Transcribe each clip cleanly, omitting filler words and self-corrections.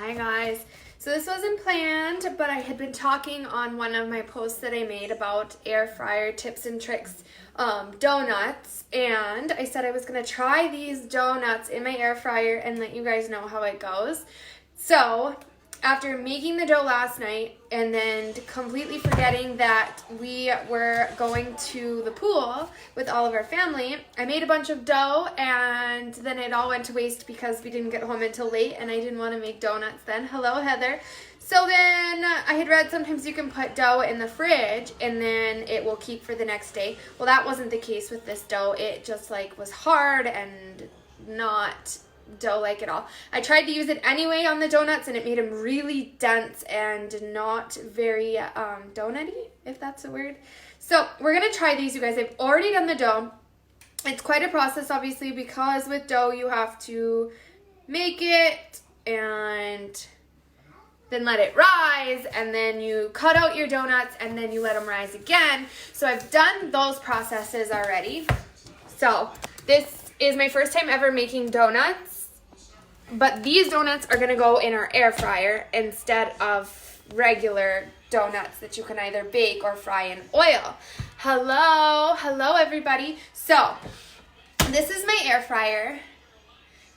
Hi guys. So this wasn't planned, but I had been talking on one of my posts that I made about air fryer tips and tricks donuts, and I said I was going to try these donuts in my air fryer and let you guys know how it goes. So after making the dough last night and then completely forgetting that we were going to the pool with all of our family, I made a bunch of dough and then it all went to waste because we didn't get home until late and I didn't want to make donuts then. Hello, Heather. So then I had read sometimes you can put dough in the fridge and then it will keep for the next day. Well, that wasn't the case with this dough. It just was hard and not dough-like at all. I tried to use it anyway on the donuts and it made them really dense and not very donut-y, if that's a word. So we're going to try these, you guys. I've already done the dough. It's quite a process, obviously, because with dough you have to make it and then let it rise, and then you cut out your donuts and then you let them rise again. So I've done those processes already. So this is my first time ever making donuts. But these donuts are going to go in our air fryer instead of regular donuts that you can either bake or fry in oil. Hello everybody. So this is my air fryer.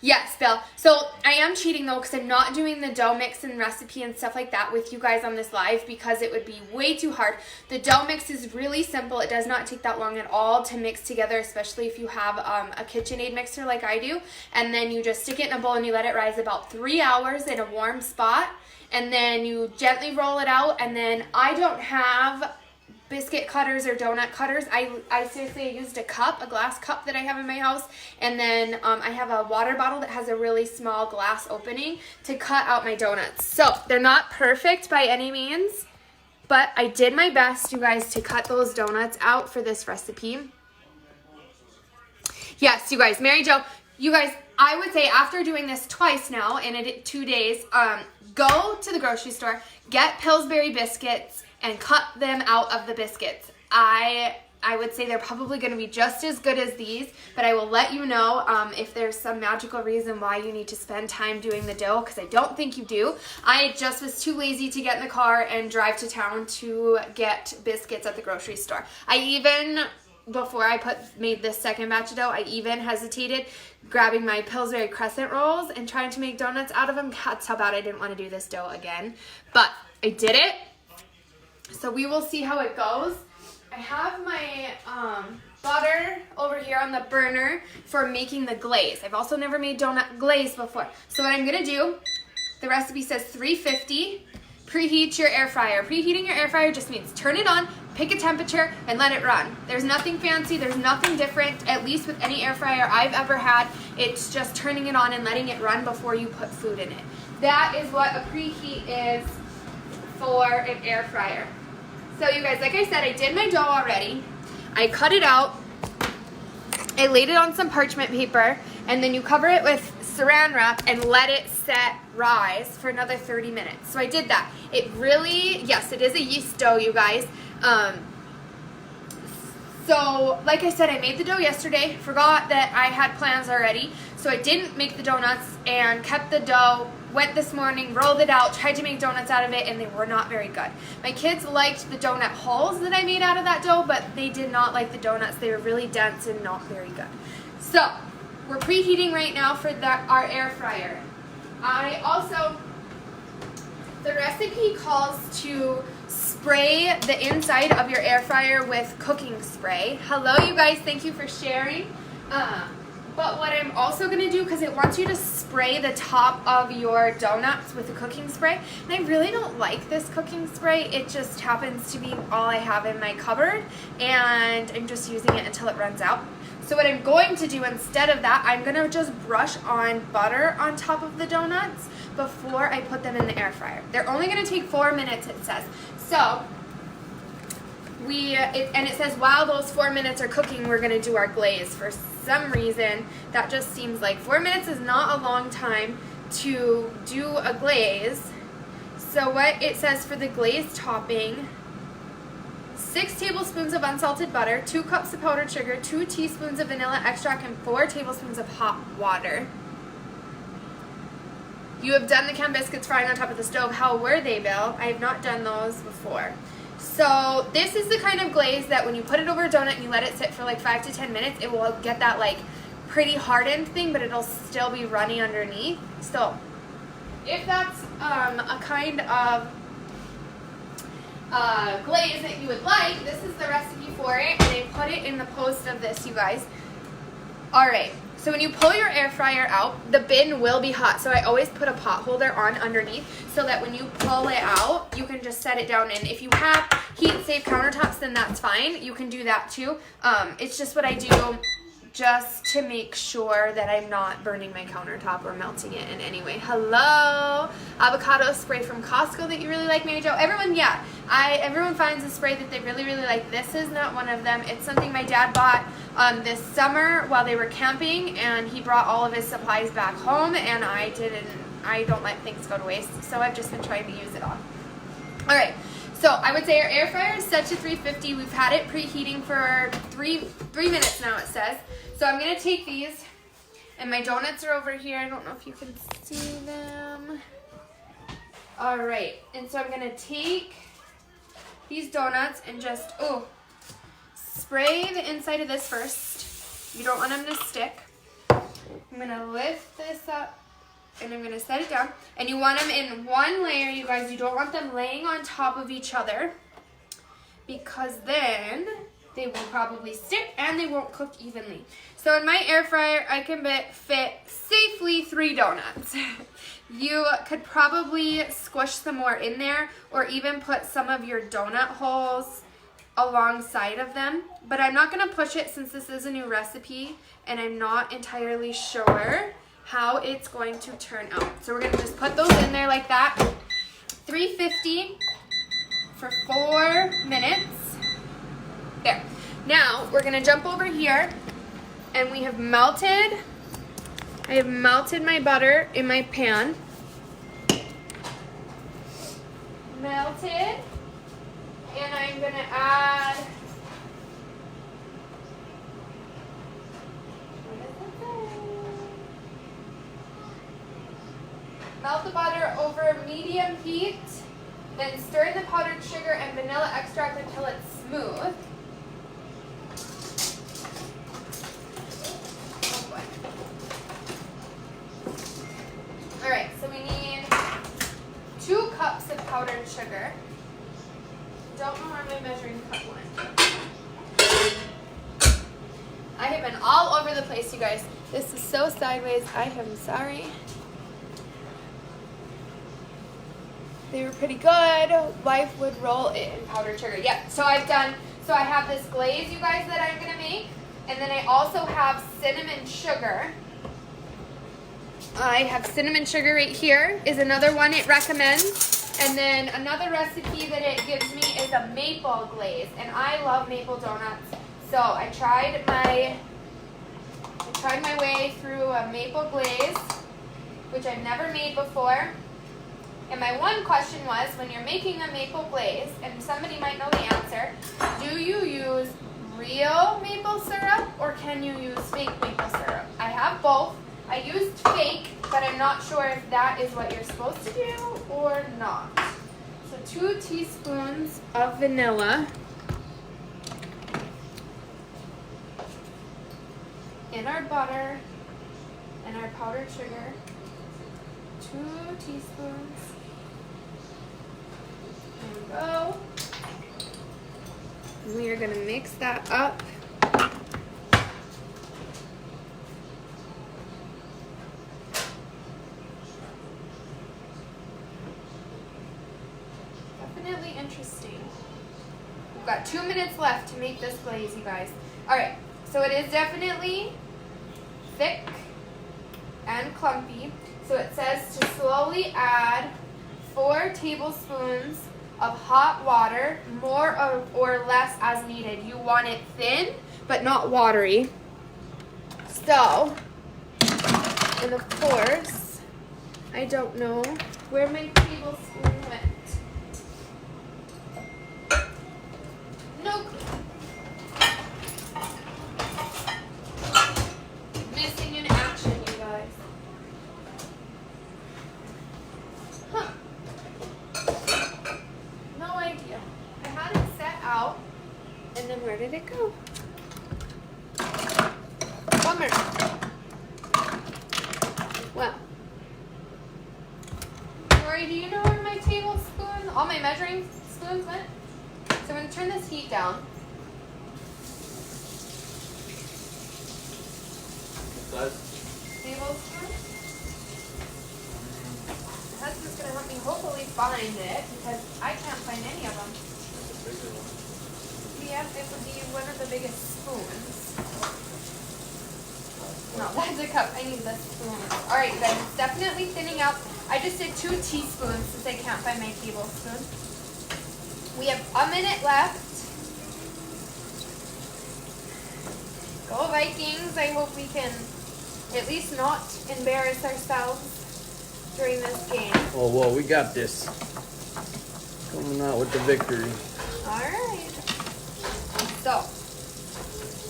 Yes, Bill. So I am cheating though because I'm not doing the dough mix and recipe and stuff like that with you guys on this live because it would be way too hard. The dough mix is really simple. It does not take that long at all to mix together, especially if you have a KitchenAid mixer like I do. And then you just stick it in a bowl and you let it rise about 3 hours in a warm spot. And then you gently roll it out. And then I don't have biscuit cutters or donut cutters. I seriously used a glass cup that I have in my house, and then I have a water bottle that has a really small glass opening to cut out my donuts. So they're not perfect by any means, but I did my best, you guys, to cut those donuts out for this recipe. Yes, you guys, Mary Jo, you guys, I would say after doing this twice now in 2 days, go to the grocery store, get Pillsbury biscuits, and cut them out of the biscuits. I would say they're probably going to be just as good as these, but I will let you know if there's some magical reason why you need to spend time doing the dough, because I don't think you do. I just was too lazy to get in the car and drive to town to get biscuits at the grocery store. I even, before I made this second batch of dough, I even hesitated grabbing my Pillsbury crescent rolls and trying to make donuts out of them. That's how bad I didn't want to do this dough again. But I did it. So we will see how it goes. I have my butter over here on the burner for making the glaze. I've also never made donut glaze before. So what I'm going to do, the recipe says 350, preheat your air fryer. Preheating your air fryer just means turn it on, pick a temperature, and let it run. There's nothing fancy. There's nothing different, at least with any air fryer I've ever had. It's just turning it on and letting it run before you put food in it. That is what a preheat is for an air fryer. So you guys, like I said, I did my dough already. I cut it out. I laid it on some parchment paper, and then you cover it with saran wrap and let it rise for another 30 minutes. So I did that. It really, yes, it is a yeast dough, you guys. So like I said, I made the dough yesterday. Forgot that I had plans already. So I didn't make the donuts and kept the dough. Went this morning, rolled it out, tried to make donuts out of it, and they were not very good. My kids liked the donut holes that I made out of that dough, but they did not like the donuts. They were really dense and not very good. So we're preheating right now for our air fryer. The recipe calls to spray the inside of your air fryer with cooking spray. Hello, you guys. Thank you for sharing. But what I'm also going to do, because it wants you to spray the top of your donuts with a cooking spray, and I really don't like this cooking spray. It just happens to be all I have in my cupboard, and I'm just using it until it runs out. So what I'm going to do instead of that, I'm going to just brush on butter on top of the donuts before I put them in the air fryer. They're only going to take 4 minutes, it says. So it says while those 4 minutes are cooking, we're going to do our glaze. For some reason, that just seems like 4 minutes is not a long time to do a glaze. So what it says for the glaze topping, 6 tablespoons of unsalted butter, 2 cups of powdered sugar, 2 teaspoons of vanilla extract, and 4 tablespoons of hot water. You have done the canned biscuits frying on top of the stove. How were they, Bill? I have not done those before. So this is the kind of glaze that when you put it over a donut and you let it sit for like 5 to 10 minutes, it will get that like pretty hardened thing, but it'll still be runny underneath. So if that's a kind of glaze that you would like, this is the recipe for it, and I put it in the post of this, you guys. Alright, so when you pull your air fryer out, the bin will be hot, so I always put a pot holder on underneath so that when you pull it out, you can just set it down, and if you have heat-safe countertops, then that's fine. You can do that too. It's just what I do just to make sure that I'm not burning my countertop or melting it in any way. Hello! Avocado spray from Costco that you really like, Mary Jo. Everyone, yeah. Everyone finds a spray that they really, really like. This is not one of them. It's something my dad bought this summer while they were camping, and he brought all of his supplies back home, and I don't let things go to waste, so I've just been trying to use it all. Alright. So I would say our air fryer is set to 350. We've had it preheating for three minutes now, it says. So I'm going to take these, and my donuts are over here. I don't know if you can see them. All right, and so I'm going to take these donuts and just, spray the inside of this first. You don't want them to stick. I'm going to lift this up. And I'm going to set it down. And you want them in one layer, you guys. You don't want them laying on top of each other, because then they will probably stick and they won't cook evenly. So in my air fryer, I can fit safely 3 donuts. You could probably squish some more in there, or even put some of your donut holes alongside of them. But I'm not going to push it since this is a new recipe and I'm not entirely sure how it's going to turn out. So we're going to just put those in there like that. 350 for 4 minutes. There. Now we're going to jump over here, and I have melted my butter in my pan. Melted. And I'm going to add melt the butter over medium heat, then stir in the powdered sugar and vanilla extract until it's smooth. Oh boy. Alright, so we need 2 cups of powdered sugar. Don't know where my measuring cup went. I have been all over the place, you guys. This is so sideways. I am sorry. They were pretty good. Wife would roll it in powdered sugar. Yep, so I have this glaze, you guys, that I'm going to make. And then I also have cinnamon sugar. I have cinnamon sugar right here, is another one it recommends. And then another recipe that it gives me is a maple glaze. And I love maple donuts. So I tried my way through a maple glaze, which I've never made before. And my one question was, when you're making a maple glaze, and somebody might know the answer, do you use real maple syrup or can you use fake maple syrup? I have both. I used fake, but I'm not sure if that is what you're supposed to do or not. So 2 teaspoons of vanilla. In our butter and our powdered sugar. 2 teaspoons. There we go. We are going to mix that up. Definitely interesting. We've got 2 minutes left to make this glaze, you guys. Alright, so it is definitely thick and clumpy. So it says to slowly add 4 tablespoons of hot water, more or less as needed. You want it thin, but not watery. So, and of course, I don't know where my tablespoon went. No clue. Missing in action, you guys. did it go? Bummer. Well. Rory, do you know where my tablespoon, all my measuring spoons went? So I'm going to turn this heat down. Tablespoon. My husband's going to help me hopefully find it because I can't find any of them. Yeah, it would be one of the biggest spoons. No, that's a cup. I need this spoon. Alright, you guys, it's definitely thinning out. I just did 2 teaspoons since I can't find my tablespoon. We have a minute left. Go Vikings. I hope we can at least not embarrass ourselves during this game. Oh, well, we got this. Coming out with the victory. Alright. So,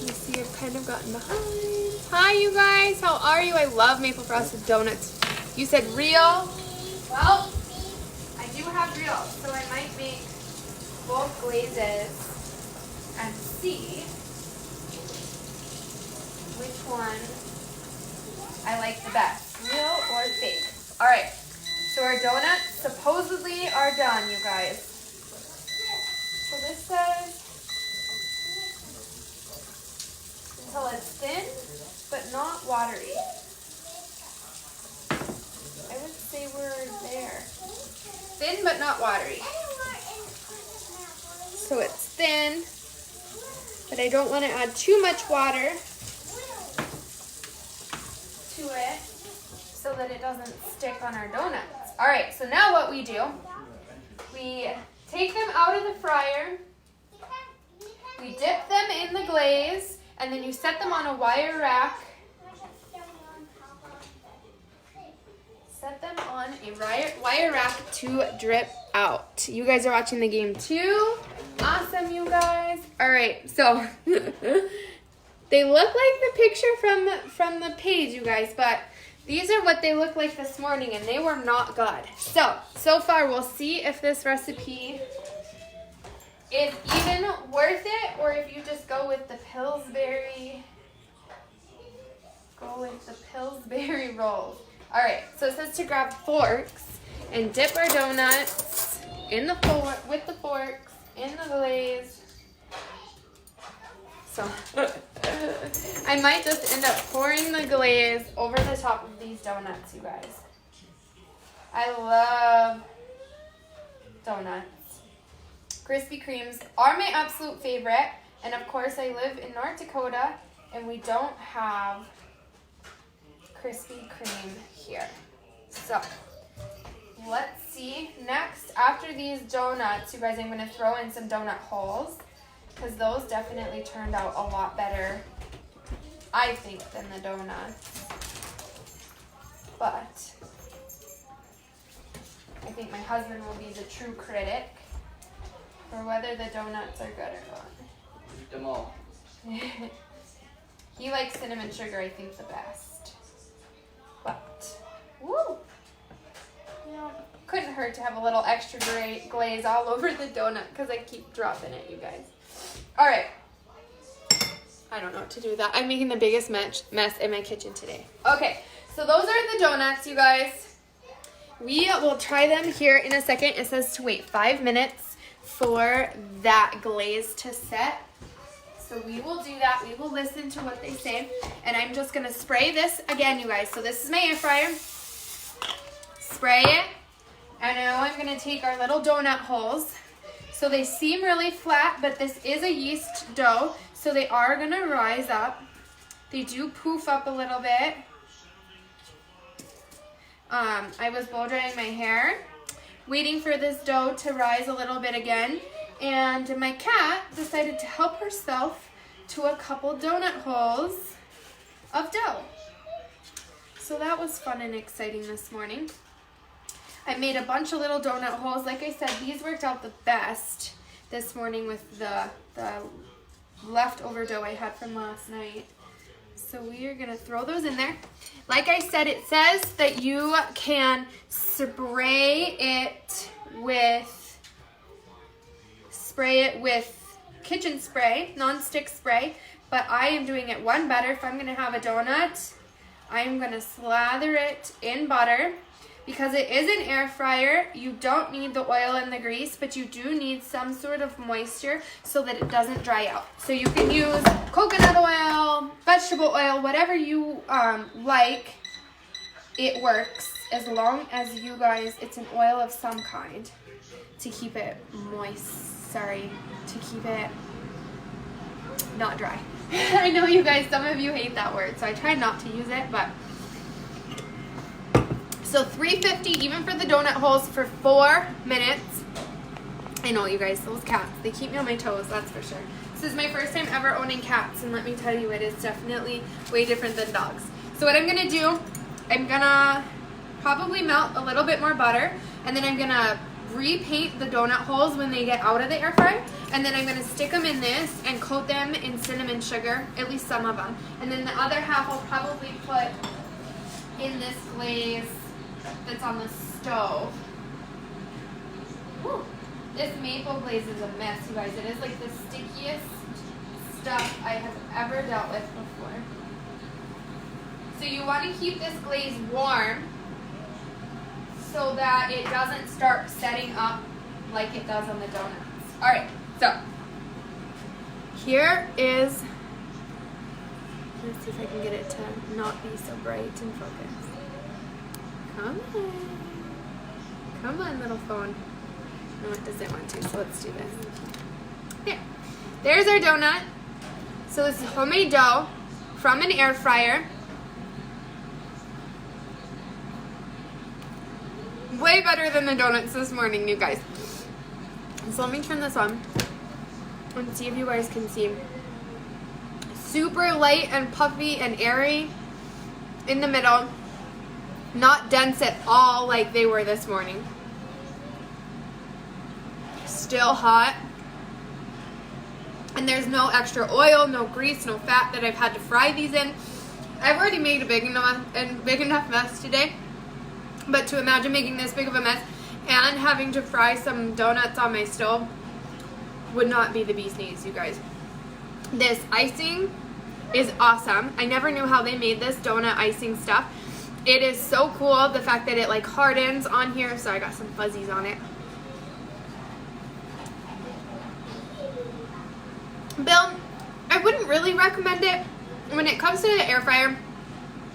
you see I've kind of gotten behind. Hi, you guys. How are you? I love maple frosted donuts. You said real? Well, I do have real, so I might make both glazes and see which one I like the best, real or fake. All right, so our donuts supposedly are done, you guys. So this says until it's thin, but not watery. I would say we're there. Thin, but not watery. So it's thin, but I don't want to add too much water to it so that it doesn't stick on our donuts. All right, so now what we do, we take them out of the fryer, we dip them in the glaze, and then you set them on a wire rack. Set them on a wire rack to drip out. You guys are watching the game too. Awesome, you guys. All right, so they look like the picture from the page, you guys, but these are what they look like this morning, and they were not good. So far, we'll see if this recipe is even worth it, or if you just go with the Pillsbury rolls. All right, so it says to grab forks and dip our donuts in the with the forks in the glaze. So I might just end up pouring the glaze over the top of these donuts, you guys. I love donuts. Krispy Kremes are my absolute favorite, and of course I live in North Dakota and we don't have Krispy Kreme here. So let's see. Next, after these donuts, you guys, I'm going to throw in some donut holes because those definitely turned out a lot better, I think, than the donuts. But I think my husband will be the true critic for whether the donuts are good or not. Eat them all. He likes cinnamon sugar, I think, the best. But, woo! You know, couldn't hurt to have a little extra glaze all over the donut because I keep dropping it, you guys. All right. I don't know what to do with that. I'm making the biggest mess in my kitchen today. Okay, so those are the donuts, you guys. We will try them here in a second. It says to wait 5 minutes for that glaze to set. So we will do that. We will listen to what they say. And I'm just going to spray this again, you guys. So this is my air fryer. Spray it. And now I'm going to take our little donut holes. So they seem really flat, but this is a yeast dough. So they are going to rise up. They do poof up a little bit. I was blow drying my hair, waiting for this dough to rise a little bit again. And my cat decided to help herself to a couple donut holes of dough. So that was fun and exciting this morning. I made a bunch of little donut holes. Like I said, these worked out the best this morning with the leftover dough I had from last night. So we are gonna throw those in there. Like I said, it says that you can spray it with kitchen spray, non-stick spray, but I am doing it one better. If I'm gonna have a donut, I am gonna slather it in butter. Because it is an air fryer, you don't need the oil and the grease, but you do need some sort of moisture so that it doesn't dry out. So you can use coconut oil, vegetable oil, whatever you like. It works as long as you guys, it's an oil of some kind to keep it moist, to keep it not dry. I know you guys, some of you hate that word, so I try not to use it, but. So $3.50 even for the donut holes for 4 minutes. I know you guys, those cats, they keep me on my toes, that's for sure. This is my first time ever owning cats, and let me tell you, it is definitely way different than dogs. So what I'm gonna do, I'm gonna probably melt a little bit more butter, and then I'm gonna repaint the donut holes when they get out of the air fryer, and then I'm gonna stick them in this and coat them in cinnamon sugar, at least some of them. And then the other half I'll probably put in this glaze that's on the stove. Whew. This maple glaze is a mess, you guys. It is like the stickiest stuff I have ever dealt with before. So you want to keep this glaze warm so that it doesn't start setting up like it does on the donuts. Alright, so here is, let's see if I can get it to not be so bright and focused. Come on, little phone. No, it doesn't want to, so let's do this. There. There's our donut. So this is homemade dough from an air fryer. Way better than the donuts this morning, you guys. So let me turn this on and see if you guys can see. Super light and puffy and airy in the middle. Not dense at all like they were this morning. Still hot. And there's no extra oil, no grease, no fat that I've had to fry these in. I've already made a big enough mess today. But to imagine making this big of a mess and having to fry some donuts on my stove would not be the bee's knees, you guys. This icing is awesome. I never knew how they made this donut icing stuff. It is so cool, the fact that it like hardens on here. So I got some fuzzies on it. Bill, I wouldn't really recommend it. When it comes to the air fryer,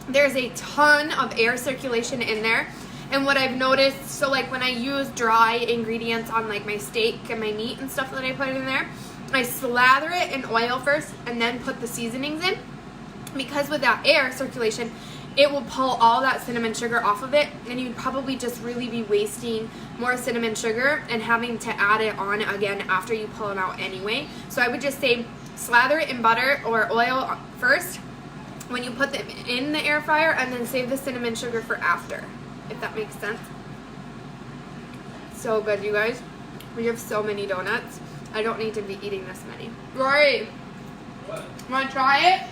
there's a ton of air circulation in there. And what I've noticed, so like when I use dry ingredients on like my steak and my meat and stuff that I put in there, I slather it in oil first and then put the seasonings in. Because with that air circulation, it will pull all that cinnamon sugar off of it, and you'd probably just really be wasting more cinnamon sugar and having to add it on again after you pull it out anyway. So I would just say slather it in butter or oil first when you put them in the air fryer, and then save the cinnamon sugar for after, if that makes sense. So good, you guys. We have so many donuts. I don't need to be eating this many. Rory, want to try it?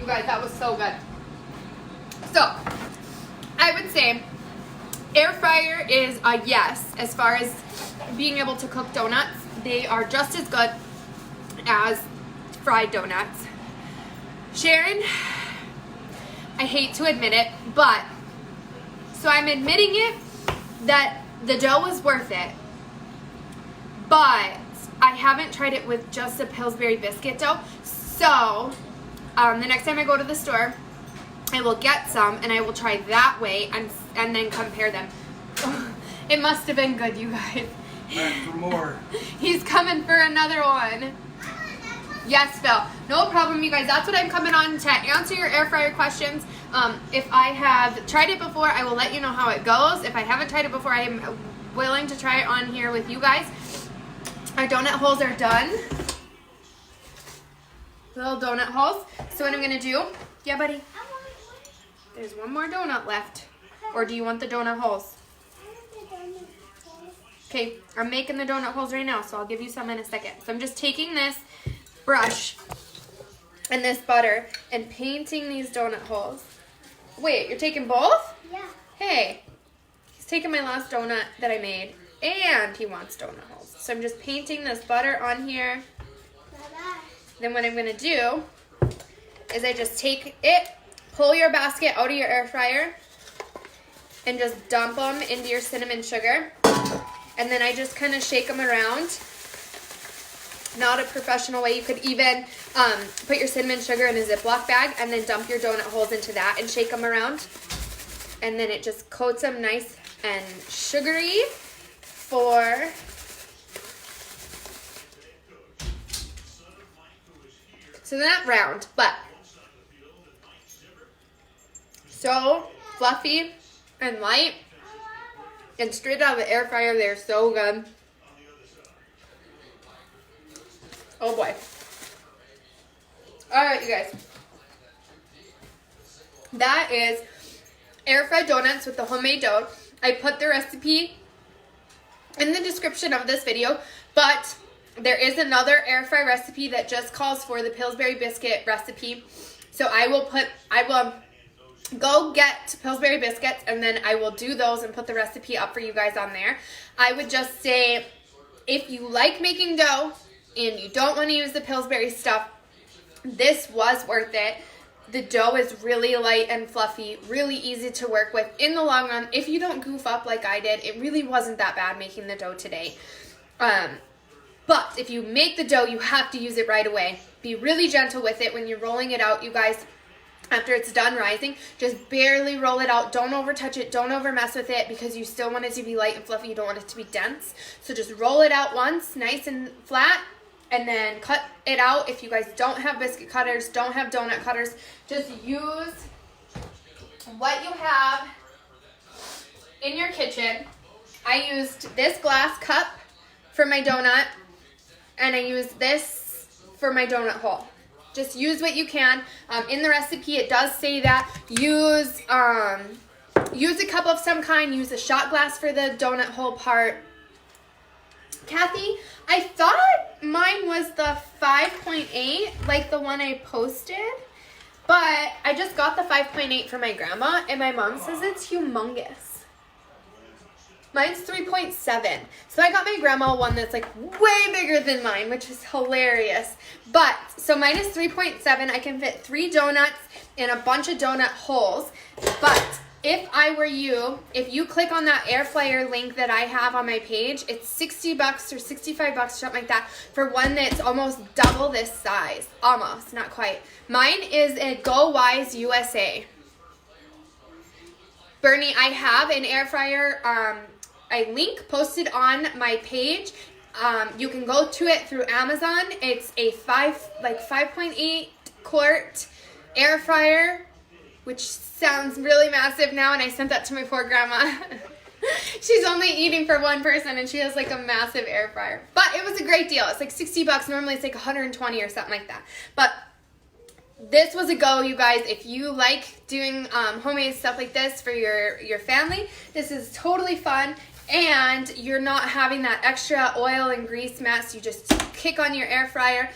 You guys, that was so good. So, I would say air fryer is a yes as far as being able to cook donuts. They are just as good as fried donuts. Sharon, I hate to admit it, but so I'm admitting it that the dough was worth it, but I haven't tried it with just a Pillsbury biscuit dough. So the next time I go to the store, I will get some and I will try that way and then compare them. It must have been good, you guys. Back for more. He's coming for another one. Yes, Phil. No problem, you guys. That's what I'm coming on to answer your air fryer questions. If I have tried it before, I will let you know how it goes. If I haven't tried it before, I am willing to try it on here with you guys. Our donut holes are done. Little donut holes. So what I'm going to do, yeah, buddy? There's one more donut left. Or do you want the donut holes? Okay, I'm making the donut holes right now, so I'll give you some in a second. So I'm just taking this brush and this butter and painting these donut holes. Wait, you're taking both? Yeah. Hey, he's taking my last donut that I made, and he wants donut holes. So I'm just painting this butter on here. Bye-bye. Then what I'm going to do is I just take it, pull your basket out of your air fryer, and just dump them into your cinnamon sugar. And then I just kind of shake them around. Not a professional way. You could even put your cinnamon sugar in a Ziploc bag and then dump your donut holes into that and shake them around. And then it just coats them nice and sugary for so they're not round, but so fluffy and light and straight out of the air fryer. They're so good. Oh boy. Alright, you guys. That is air fried donuts with the homemade dough. I put the recipe in the description of this video, but there is another air fry recipe that just calls for the Pillsbury biscuit recipe. So I will go get Pillsbury biscuits, and then I will do those and put the recipe up for you guys on there. I would just say, if you like making dough and you don't want to use the Pillsbury stuff, this was worth it. The dough is really light and fluffy, really easy to work with in the long run. If you don't goof up like I did, it really wasn't that bad making the dough today. But if you make the dough, you have to use it right away. Be really gentle with it when you're rolling it out, you guys. After it's done rising, just barely roll it out. Don't over touch it. Don't over mess with it, because you still want it to be light and fluffy. You don't want it to be dense. So just roll it out once, nice and flat, and then cut it out. If you guys don't have biscuit cutters, don't have donut cutters, just use what you have in your kitchen. I used this glass cup for my donut, and I used this for my donut hole. Just use what you can. In the recipe, it does say that use a cup of some kind. Use a shot glass for the donut hole part. Kathy, I thought mine was the 5.8, like the one I posted. But I just got the 5.8 for my grandma, and my mom says it's humongous. Mine's 3.7. So I got my grandma one that's like way bigger than mine, which is hilarious. But, so mine is 3.7. I can fit 3 donuts in a bunch of donut holes. But if I were you, if you click on that air fryer link that I have on my page, it's $60 or $65, something like that, for one that's almost double this size. Almost, not quite. Mine is a Go Wise USA. Bernie, I have an air fryer, a link posted on my page. You can go to it through Amazon. It's a 5.8 quart air fryer, which sounds really massive now, and I sent that to my poor grandma. She's only eating for one person, and she has like a massive air fryer. But it was a great deal. It's like $60. Normally it's like $120 or something like that. But this was a go, you guys. If you like doing homemade stuff like this for your family, this is totally fun. And you're not having that extra oil and grease mess. You just kick on your air fryer.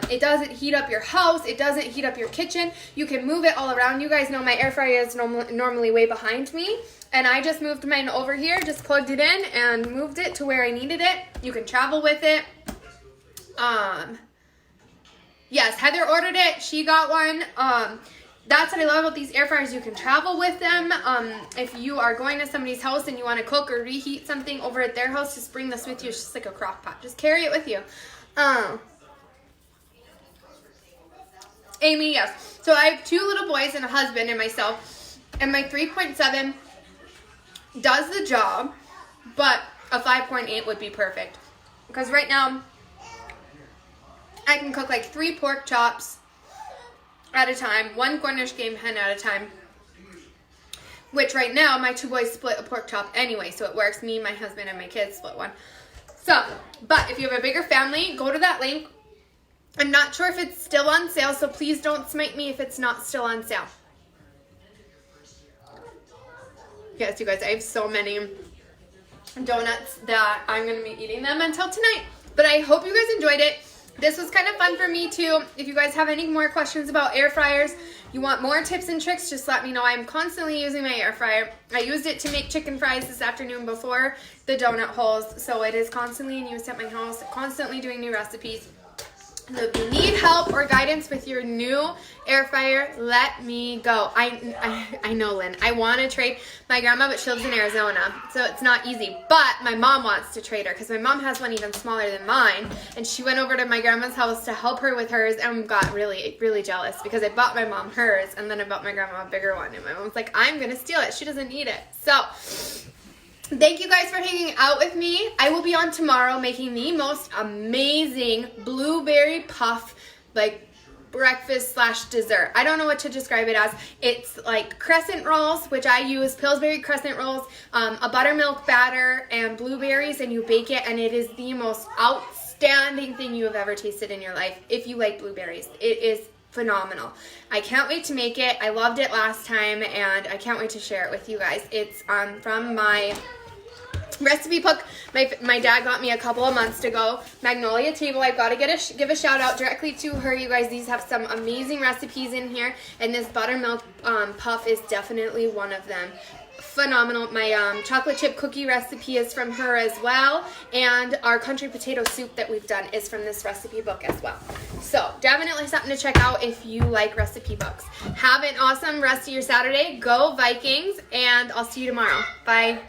It doesn't heat up your house. It doesn't heat up your kitchen. You can move it all around. You guys know my air fryer is normally way behind me. And I just moved mine over here, just plugged it in and moved it to where I needed it. You can travel with it. Yes, Heather ordered it. She got one. That's what I love about these air fryers. You can travel with them. If you are going to somebody's house and you want to cook or reheat something over at their house, just bring this with you. It's just like a crock pot. Just carry it with you. Amy, yes. So I have 2 little boys and a husband and myself. And my 3.7 does the job, but a 5.8 would be perfect. Because right now, I can cook like 3 pork chops at a time, 1 Cornish game hen at a time, which right now my 2 boys split a pork chop anyway, so it works. Me, my husband, and my kids split one. So, but if you have a bigger family, go to that link. I'm not sure if it's still on sale, so please don't smite me if it's not still on sale. Yes, you guys, I have so many donuts that I'm going to be eating them until tonight. But I hope you guys enjoyed it. this was kind of fun for me too. If you guys have any more questions about air fryers, you want more tips and tricks, just let me know. I'm constantly using my air fryer. I used it to make chicken fries this afternoon before the donut holes, so it is constantly in use at my house, constantly doing new recipes. So if you need help or guidance with your new air fryer, let me go. I know, Lynn. I want to trade my grandma, but she lives in Arizona, so it's not easy. But my mom wants to trade her because my mom has one even smaller than mine, and she went over to my grandma's house to help her with hers and got really, really jealous because I bought my mom hers, and then I bought my grandma a bigger one, and my mom's like, I'm going to steal it. She doesn't need it. So thank you guys for hanging out with me. I will be on tomorrow making the most amazing blueberry puff, like breakfast / dessert. I don't know what to describe it as. It's like crescent rolls, which I use Pillsbury crescent rolls, a buttermilk batter, and blueberries, and you bake it, and it is the most outstanding thing you have ever tasted in your life if you like blueberries. It is phenomenal. I can't wait to make it. I loved it last time, and I can't wait to share it with you guys. It's from my recipe book my dad got me a couple of months ago, Magnolia Table. I've got to give a shout out directly to her, you guys. These have some amazing recipes in here, and this buttermilk puff is definitely one of them. Phenomenal. My chocolate chip cookie recipe is from her as well, and our country potato soup that we've done is from this recipe book as well. So definitely something to check out if you like recipe books. Have an awesome rest of your Saturday. Go Vikings, and I'll see you tomorrow. Bye.